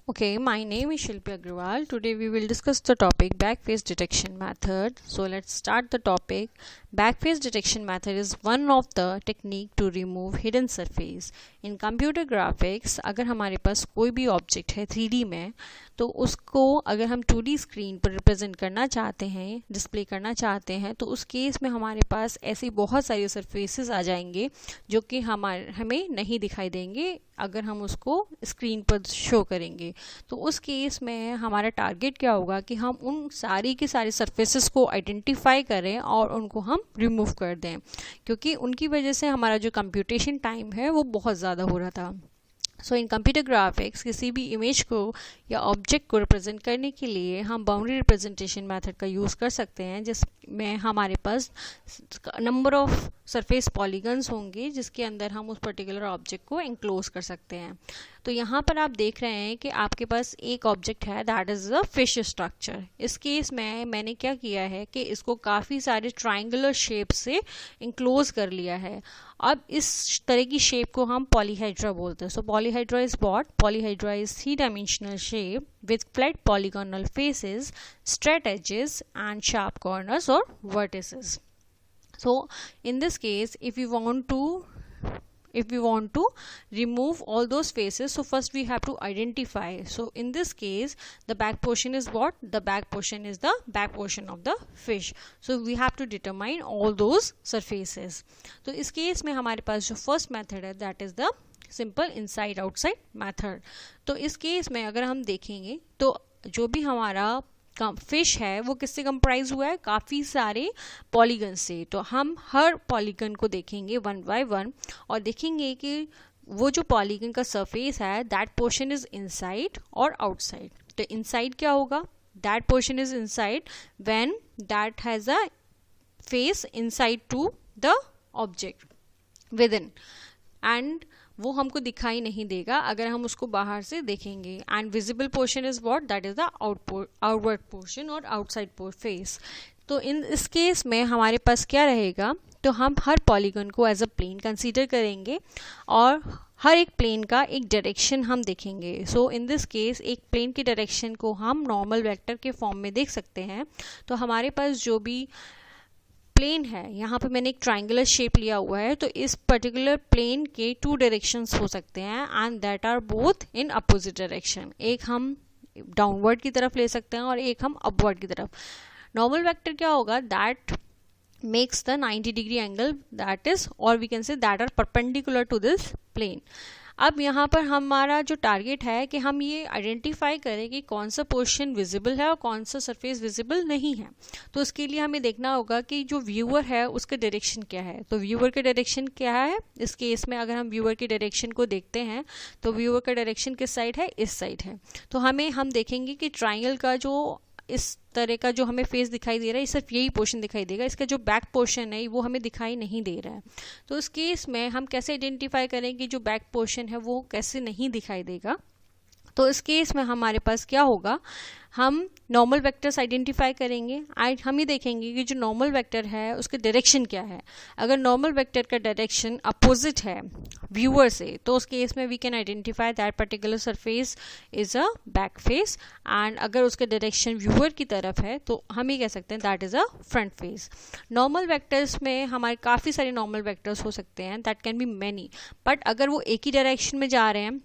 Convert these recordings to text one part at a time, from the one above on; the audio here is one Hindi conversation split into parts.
Okay, my name is Shilpi Agrawal. Today we will discuss the topic backface detection method. So let's start the topic. Backface detection method is one of the technique to remove hidden surface. In computer graphics, अगर हमारे पास कोई भी ऑब्जेक्ट है 3D में, तो उसको अगर हम 2D स्क्रीन पर रिप्रेजेंट करना चाहते हैं, डिस्प्ले करना चाहते हैं, तो उस केस में हमारे पास ऐसी बहुत सारी सरफेसेस आ जाएंगे जो कि हमें नहीं दिखाई देंगे अगर हम उसको स्क्रीन पर शो करेंगे। तो उस केस में हमारा टारगेट क्या होगा कि हम उन सारी की सारी सरफेसेस को आइडेंटिफाई करें और उनको हम रिमूव कर दें, क्योंकि उनकी वजह से हमारा जो कंप्यूटेशन टाइम है वो बहुत ज़्यादा हो रहा था। सो इन कंप्यूटर ग्राफिक्स किसी भी इमेज को या ऑब्जेक्ट को रिप्रेजेंट करने के लिए हम बाउंड्री रिप्रेजेंटेशन मेथड का यूज़ कर सकते हैं, जिसमें हमारे पास नंबर ऑफ सरफेस पॉलीगन्स होंगे जिसके अंदर हम उस पर्टिकुलर ऑब्जेक्ट को एंक्लोज कर सकते हैं। तो यहाँ पर आप देख रहे हैं कि आपके पास एक ऑब्जेक्ट है, that is a fish structure. इस केस में मैंने क्या किया है कि इसको काफ़ी सारे ट्राइंगुलर शेप से इंक्लोज कर लिया है। अब इस तरह की शेप को हम पॉलीहेड्रा बोलते हैं। So polyhedra is what? Polyhedra is 3-dimensional shape with flat polygonal faces, straight edges and sharp corners or vertices. So in this case, if we want to remove all those faces, so first we have to identify. So in this case, the back portion is what? The back portion is the back portion of the fish. So we have to determine all those surfaces. तो इस केस में हमारे पास जो फर्स्ट मेथड है that is the simple inside outside method. तो इस केस में अगर हम देखेंगे तो जो भी हमारा फिश है वो किससे कंप्राइज हुआ है? काफ़ी सारे पॉलीगन से। तो हम हर पॉलीगन को देखेंगे वन बाय वन और देखेंगे कि वो जो पॉलीगन का सरफेस है दैट पोर्शन इज इनसाइड और आउटसाइड। तो इनसाइड क्या होगा? That portion is inside when that has a face inside to the object with in, and वो हमको दिखाई नहीं देगा अगर हम उसको बाहर से देखेंगे। And visible portion is what? That is the outward portion और आउटसाइड फेस। तो इन इस केस में हमारे पास क्या रहेगा? तो हम हर पॉलीगन को एज अ प्लेन कंसीडर करेंगे और हर एक प्लेन का एक डायरेक्शन हम देखेंगे। सो इन दिस केस एक प्लेन की डायरेक्शन को हम नॉर्मल वेक्टर के फॉर्म में देख सकते हैं। तो हमारे पास जो भी प्लेन है, यहाँ पे मैंने एक ट्राइंगुलर शेप लिया हुआ है, तो इस पर्टिकुलर प्लेन के 2 डायरेक्शंस हो सकते हैं and that are both in opposite direction. एक हम डाउनवर्ड की तरफ ले सकते हैं और एक हम अपवर्ड की तरफ। नॉर्मल वेक्टर क्या होगा? That makes the 90-degree angle, that is, or we can say that are perpendicular to this plane. अब यहाँ पर हमारा जो टारगेट है कि हम ये आइडेंटिफाई करें कि कौन सा पोर्शन विजिबल है और कौन सा सरफेस विजिबल नहीं है। तो उसके लिए हमें देखना होगा कि जो व्यूअर है उसका डायरेक्शन क्या है। तो व्यूअर का डायरेक्शन क्या है? इस केस में अगर हम व्यूअर की डायरेक्शन को देखते हैं तो व्यूअर का डायरेक्शन किस साइड है? इस साइड है। तो हम देखेंगे कि ट्राइंगल का जो इस तरह का जो हमें फेस दिखाई दे रहा है, सिर्फ यही पोर्शन दिखाई देगा, इसका जो बैक पोर्शन है वो हमें दिखाई नहीं दे रहा है। तो इस केस में हम कैसे आइडेंटिफाई करें कि जो बैक पोर्शन है वो कैसे नहीं दिखाई देगा? तो इस केस में हमारे पास क्या होगा? हम नॉर्मल वेक्टर्स आइडेंटिफाई करेंगे एंड हम ये देखेंगे कि जो नॉर्मल वेक्टर है उसके डायरेक्शन क्या है। अगर नॉर्मल वेक्टर का डायरेक्शन अपोजिट है व्यूअर से, तो उस केस में we can identify that particular surface is a back face, and अगर उसका डायरेक्शन व्यूअर की तरफ है तो हम ये कह सकते हैं that is a front face. Normal vectors में हमारे काफ़ी सारे नॉर्मल वेक्टर्स हो सकते हैं, that can be many, but अगर वो एक ही डायरेक्शन में जा रहे हैं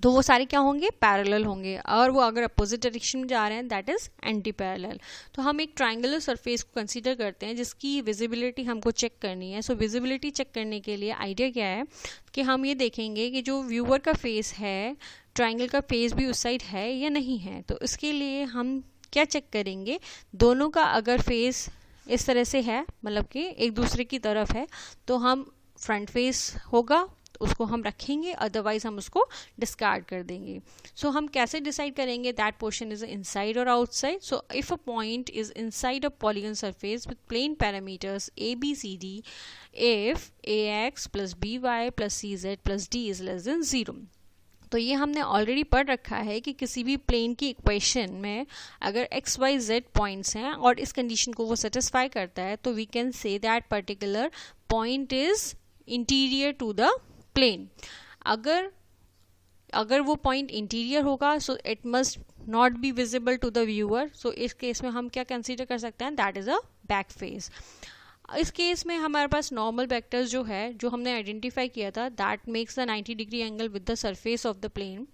तो वो सारे क्या होंगे? पैरेलल होंगे, और वो अगर अपोजिट डायरेक्शन में जा रहे हैं दैट इज एंटी पैरेलल। तो हम एक ट्राइंगुलर सरफेस को कंसीडर करते हैं जिसकी विजिबिलिटी हमको चेक करनी है। सो विजिबिलिटी चेक करने के लिए आइडिया क्या है कि हम ये देखेंगे कि जो व्यूअर का फेस है, ट्राइंगल का फेस भी उस साइड है या नहीं है। तो इसके लिए हम क्या चेक करेंगे? दोनों का अगर फेस इस तरह से है, मतलब कि एक दूसरे की तरफ है, तो हम फ्रंट फेस होगा उसको हम रखेंगे, अदरवाइज हम उसको डिस्कार्ड कर देंगे। सो हम कैसे डिसाइड करेंगे दैट पोर्शन इज इनसाइड और outside? So if a point is inside a polygon surface with plane parameters ABCD, if AX + BY + CZ + D is less than 0। तो ये हमने ऑलरेडी पढ़ रखा है कि किसी भी प्लेन की इक्वेशन में अगर XYZ पॉइंट्स हैं और इस कंडीशन को वो सेटिस्फाई करता है तो we can say that particular point is interior to the plane. अगर अगर वो पॉइंट इंटीरियर होगा so it must not be visible to the viewer, so इस केस में हम क्या कंसीडर कर सकते हैं, that is a back face. इस केस में हमारे पास नॉर्मल वेक्टर्स जो है, जो हमने आइडेंटिफाई किया था, that makes the 90 degree angle with the surface of the plane.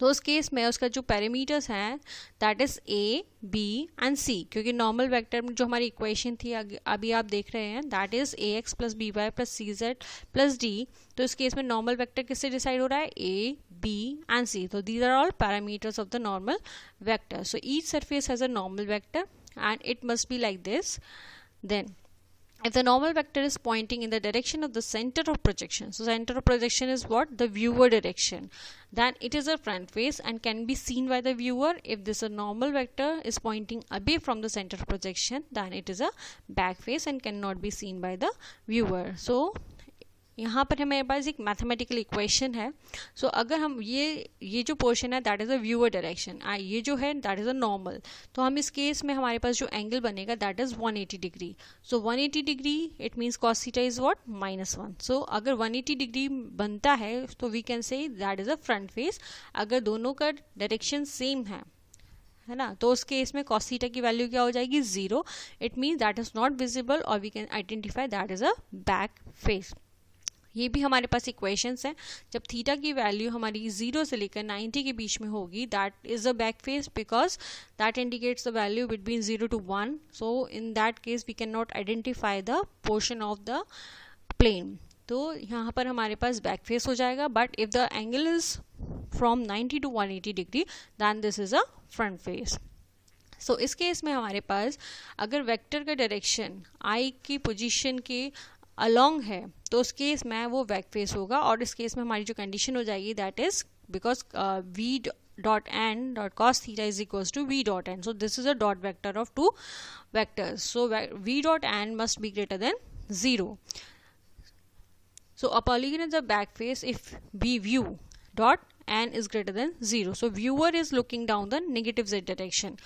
तो उस केस में उसका जो पैरामीटर्स हैं that is A, B and C, क्योंकि नॉर्मल वेक्टर में जो हमारी इक्वेशन थी अभी आप देख रहे हैं that is a x plus b y plus c z plus d. तो इस केस में नॉर्मल वेक्टर किससे डिसाइड हो रहा है, ए, बी एंड सी। तो these are all parameters of the normal vector. So each surface has a normal vector and it must be like this. Then if the normal vector is pointing in the direction of the center of projection, so center of projection is what, the viewer direction, then it is a front face and can be seen by the viewer. If this a normal vector is pointing away from the center of projection, then it is a back face and cannot be seen by the viewer. So यहाँ पर हमारे पास एक मैथमेटिकल इक्वेशन है। सो अगर हम ये जो पोर्शन है that is a viewer direction, ये जो है दैट इज़ अ नॉर्मल, तो हम इस केस में हमारे पास जो एंगल बनेगा that is 180 degree. So 180 degree it means cos theta is what, -1। So अगर 180 डिग्री बनता है तो we can say that is a front face. अगर दोनों का डायरेक्शन सेम है ना, तो उस केस में cos थीटा की वैल्यू क्या हो जाएगी, 0। It means that is not visible और we can identify that is a back face. ये भी हमारे पास इक्वेशंस हैं। जब थीटा की वैल्यू हमारी 0 से लेकर 90 के बीच में होगी that is a back face, because that indicates the value between 0 to 1। So in that case we can not identify the portion of the plane. तो यहाँ पर हमारे पास बैक फेस हो जाएगा। But if the angle is from 90 to 180 degree then this is a front face. So इस केस में हमारे पास अगर वेक्टर का डायरेक्शन आई की पोजीशन के अलोंग है तो उस केस में वो बैक फेस होगा। और इस केस में हमारी जो कंडीशन हो जाएगी that is because v dot n dot cos theta is equals to v dot n. So this is a dot vector of two vectors. So v dot n must be greater than 0. So a polygon is a back face if v view dot n is greater than 0. So viewer is looking down the negative z direction.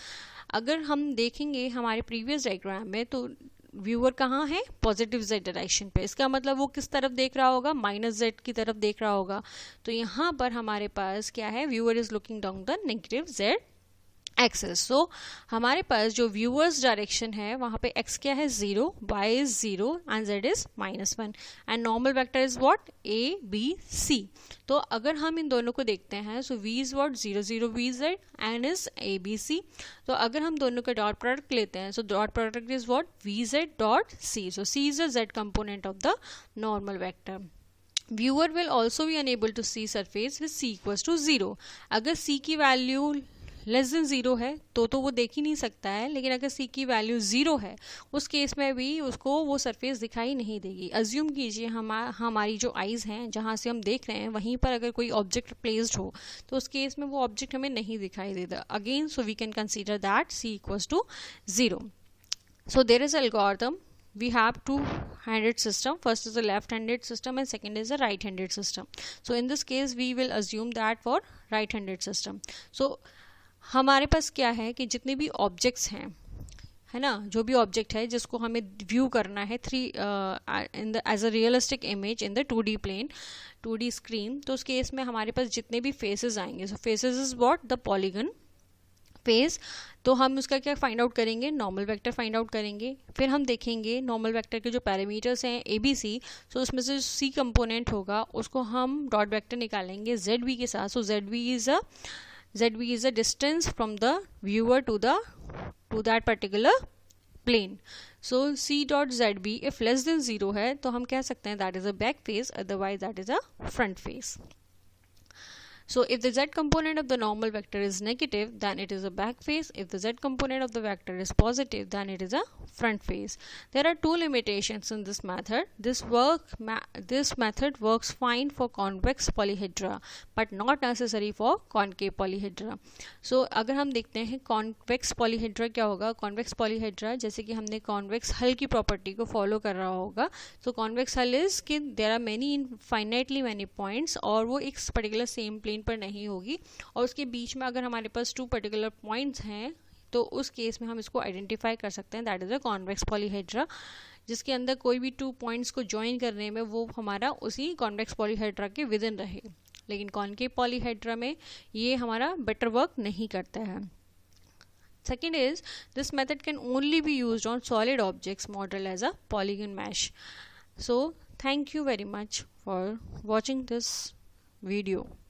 अगर हम देखेंगे हमारे प्रीवियस डायग्राम में तो व्यूअर कहाँ है, पॉजिटिव जेड डायरेक्शन पे। इसका मतलब वो किस तरफ देख रहा होगा, -z की तरफ देख रहा होगा। तो यहाँ पर हमारे पास क्या है, viewer is looking down the negative z axis. So हमारे पास जो व्यूअर्स डायरेक्शन है वहाँ पे x क्या है, 0, y is 0 and z is -1 and normal vector is what, a b c। तो अगर हम इन दोनों को देखते हैं सो v is what, 0 0 v z and is a b c। तो अगर हम दोनों का डॉट प्रोडक्ट लेते हैं so dot product is what, v z dot c। So c is the z component of the normal vector. Viewer will also be unable to see surface with c equals to 0। अगर c की वैल्यू लेस देन 0 है तो वो देख ही नहीं सकता है, लेकिन अगर c की वैल्यू 0 है उस केस में भी उसको वो सरफेस दिखाई नहीं देगी। अज्यूम कीजिए हमारी जो आईज हैं जहाँ से हम देख रहे हैं वहीं पर अगर कोई ऑब्जेक्ट प्लेस्ड हो तो उस केस में वो ऑब्जेक्ट हमें नहीं दिखाई देता again. So we can consider that c equals to 0। So there is algorithm, we have two-handed system. First is a left-handed system and second is a right-handed system. So in this case we will assume that for right-handed system. So हमारे पास क्या है कि जितने भी ऑब्जेक्ट्स हैं, है ना, जो भी ऑब्जेक्ट है जिसको हमें व्यू करना है as a realistic image in the 2D plane, 2D screen, तो उस केस में हमारे पास जितने भी फेसेस आएंगे, so faces is what, the polygon face. तो हम उसका क्या फाइंड आउट करेंगे, नॉर्मल वेक्टर फाइंड आउट करेंगे। फिर हम देखेंगे नॉर्मल वेक्टर के जो पैरामीटर्स हैं ए बी सी, सो उसमें से सी कंपोनेंट होगा उसको हम डॉट वेक्टर निकालेंगे जेड बी के साथ। So z b is a distance from the viewer to that particular plane. So c dot z b if less than 0 है तो हम कह सकते हैं that is a back face, otherwise that is a front face. So if the z component of the normal vector is negative, then it is a back face. If the z component of the vector is positive, then it is a front face. There are two limitations in this method. This method works fine for convex polyhedra, but not necessary for concave polyhedra. So अगर हम देखते हैं convex polyhedra क्या होगा, convex polyhedra जैसे कि हमने convex hull की property को follow कर रहा होगा। So convex hull is कि there are finitely many points और वो एक particular same plane पर नहीं होगी और उसके बीच में अगर हमारे पास 2 पर्टिकुलर पॉइंट्स हैं तो उस केस में हम इसको आइडेंटिफाई कर सकते हैं that is a convex polyhedra, जिसके अंदर कोई भी 2 पॉइंट्स को ज्वाइन करने में वो हमारा उसी कॉन्वेक्स पॉलीहेड्रा के विद इन रहे। लेकिन कॉनकेव पॉलीहेड्रा में ये हमारा बेटर वर्क नहीं करता है. Second is, this method can only be used on solid objects modeled as a polygon mesh. So thank you very much for watching this video.